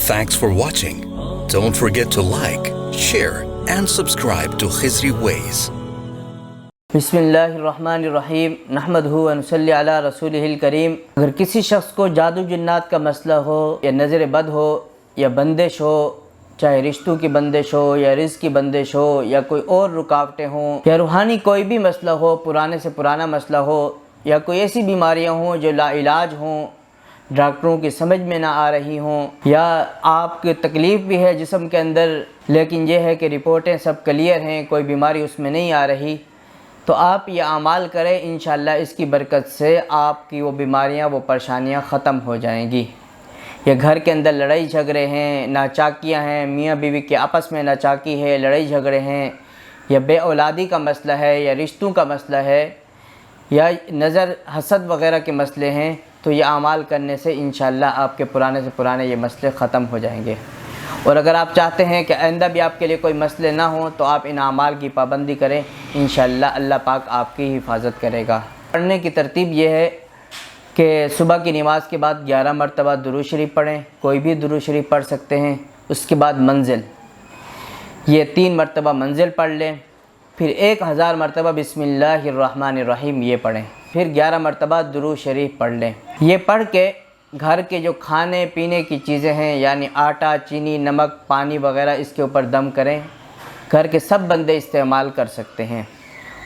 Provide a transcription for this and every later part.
Thanks for watching. Don't forget to like, share and subscribe to Khizri Ways. बिस्मिल्लाहिर्रहमानिर्रहीम नहमदुहु व नसल्ली अला रसूलिहिल करीम। अगर किसी शख्स को जादू जिन्नात का मसला हो या नज़र बद हो या बंदिश हो, चाहे रिश्तों की बंदिश हो या रिज़्क़ की बंदिश हो या कोई और रुकावटें हों या रूहानी कोई भी मसला हो, पुराने से पुराना मसला हो या कोई ऐसी बीमारियां हों जो लाइलाज हों, डॉक्टरों की समझ में ना आ रही हों, या आपकी तकलीफ़ भी है जिस्म के अंदर लेकिन यह है कि रिपोर्टें सब क्लियर हैं, कोई बीमारी उसमें नहीं आ रही, तो आप ये अमाल करें। इंशाअल्लाह इसकी बरकत से आपकी वो बीमारियां, वो परेशानियां ख़त्म हो जाएंगी। या घर के अंदर लड़ाई झगड़े हैं, नाचाकियां हैं, मियाँ बीवी के आपस में नाचाकी है, लड़ाई झगड़े हैं, या बे औलादी का मसला है, या रिश्तों का मसला है, या नज़र हसद वग़ैरह के मसले हैं, तो ये अमाल करने से इंशाअल्लाह आपके पुराने से पुराने ये मसले ख़त्म हो जाएंगे। और अगर आप चाहते हैं कि आइंदा भी आपके लिए कोई मसले ना हो तो आप इन अमाल की पाबंदी करें, इंशाअल्लाह अल्लाह पाक आपकी हिफाजत करेगा। पढ़ने की तरतीब ये है कि सुबह की नमाज़ के बाद 11 मरतबा दुरूद शरीफ पढ़ें, कोई भी दुरूद शरीफ पढ़ सकते हैं। उसके बाद मंजिल, ये 3 मरतबा मंजिल पढ़ लें, फिर 1000 मरतबा बिस्मिल्लाहिर्रहमानिर्रहीम ये पढ़ें, फिर 11 मरतबा दुरूद शरीफ पढ़ लें। ये पढ़ के घर के जो खाने पीने की चीज़ें हैं यानी आटा, चीनी, नमक, पानी वग़ैरह इसके ऊपर दम करें। घर के सब बंदे इस्तेमाल कर सकते हैं।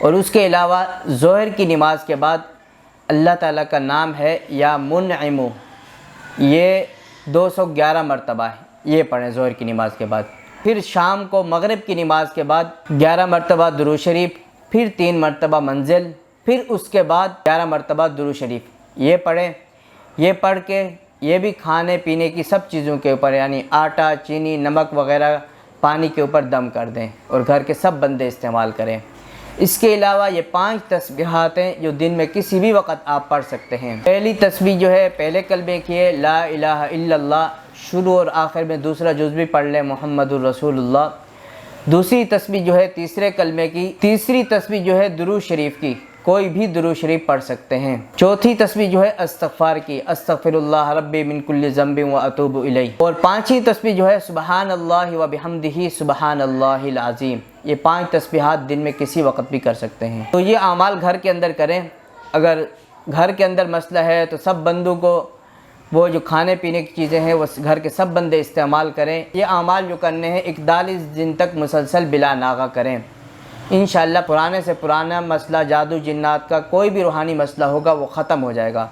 और उसके अलावा ज़ोहर की नमाज़ के बाद अल्लाह ताला का नाम है या मुनइमु, ये 211 मरतबा है, ये पढ़ें ज़ोहर की नमाज़ के बाद। फिर शाम को मगरिब की नमाज़ के बाद 11 मरतबा दुरूद शरीफ, फिर 3 मरतबा मंजिल, फिर उसके बाद 11 मरतबा दुरूद शरीफ ये पढ़ें। ये पढ़ के ये भी खाने पीने की सब चीज़ों के ऊपर यानी आटा, चीनी, नमक वग़ैरह पानी के ऊपर दम कर दें और घर के सब बंदे इस्तेमाल करें। इसके अलावा ये 5 तस्बीहात हैं जो दिन में किसी भी वक्त आप पढ़ सकते हैं। पहली तस्बीह जो है पहले कलमे की है ला इलाहा इल्लल्लाह, शुरू और आखिर में दूसरा जुज़ भी पढ़ लें मुहम्मदुर रसूलुल्लाह। दूसरी तस्बीह जो है तीसरे कलमे की, तीसरी तस्बीह जो है दुरूद शरीफ की, कोई भी दुरूद शरीफ पढ़ सकते हैं। चौथी तस्बीह जो है इस्तग़फ़ार की, अस्तग़फ़िरुल्लाह रब्बी मिन कुल्लि ज़ंबिन व अतूबु इलैह। और 5वीं तस्बीह जो है सुबहानल्लाहि व बिहम्दिही सुबहानल्लाहिल अज़ीम। ये 5 तस्बीहात दिन में किसी वक्त भी कर सकते हैं। तो ये अमाल घर के अंदर करें। अगर घर के अंदर मसला है तो सब बंदों को वो जो खाने पीने की चीज़ें हैं वो घर के सब बंदे इस्तेमाल करें। ये अमाल जो करने हैं 41 दिन तक मुसलसल बिला नागा करें। इंशाअल्लाह पुराने से पुराना मसला जादू जिन्नात का कोई भी रूहानी मसला होगा वो ख़त्म हो जाएगा।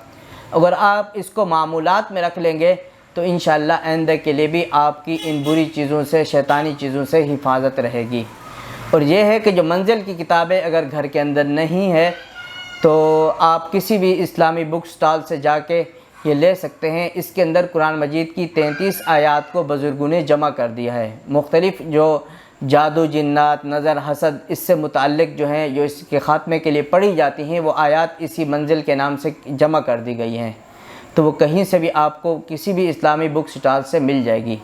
अगर आप इसको मामूलात में रख लेंगे तो इंशाअल्लाह आइंदा के लिए भी आपकी इन बुरी चीज़ों से, शैतानी चीज़ों से हिफाजत रहेगी। और ये है कि जो मंजिल की किताबें अगर घर के अंदर नहीं है तो आप किसी भी इस्लामी बुक स्टॉल से जाके ये ले सकते हैं। इसके अंदर कुरान मजीद की 33 आयात को बुज़ुर्गों ने जमा कर दिया है। मुख्तलिफ़ जो जादू जिन्नात, नज़र, हसद इससे मुताल्लिक़ जो हैं जो इसके ख़ात्मे के लिए पढ़ी जाती हैं वो आयात इसी मंजिल के नाम से जमा कर दी गई हैं। तो वो कहीं से भी आपको किसी भी इस्लामी बुक स्टॉल से मिल जाएगी।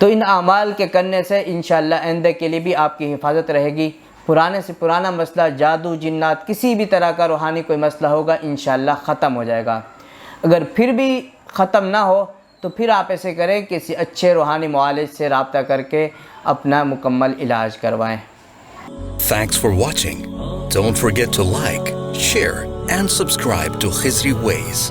तो इन अमाल के करने से इंशाअल्लाह आइंदा के लिए भी आपकी हिफाजत रहेगी। पुराने से पुराना मसला जादू जिन्नात किसी भी तरह का रूहानी कोई मसला होगा इंशाअल्लाह ख़त्म हो जाएगा। अगर फिर भी ख़त्म ना हो तो फिर आप ऐसे करें किसी अच्छे रूहानी मुआलिज से राब्ता करके अपना मुकम्मल इलाज करवाएं। Thanks for watching. Don't forget to like, share and subscribe to Khizri Ways.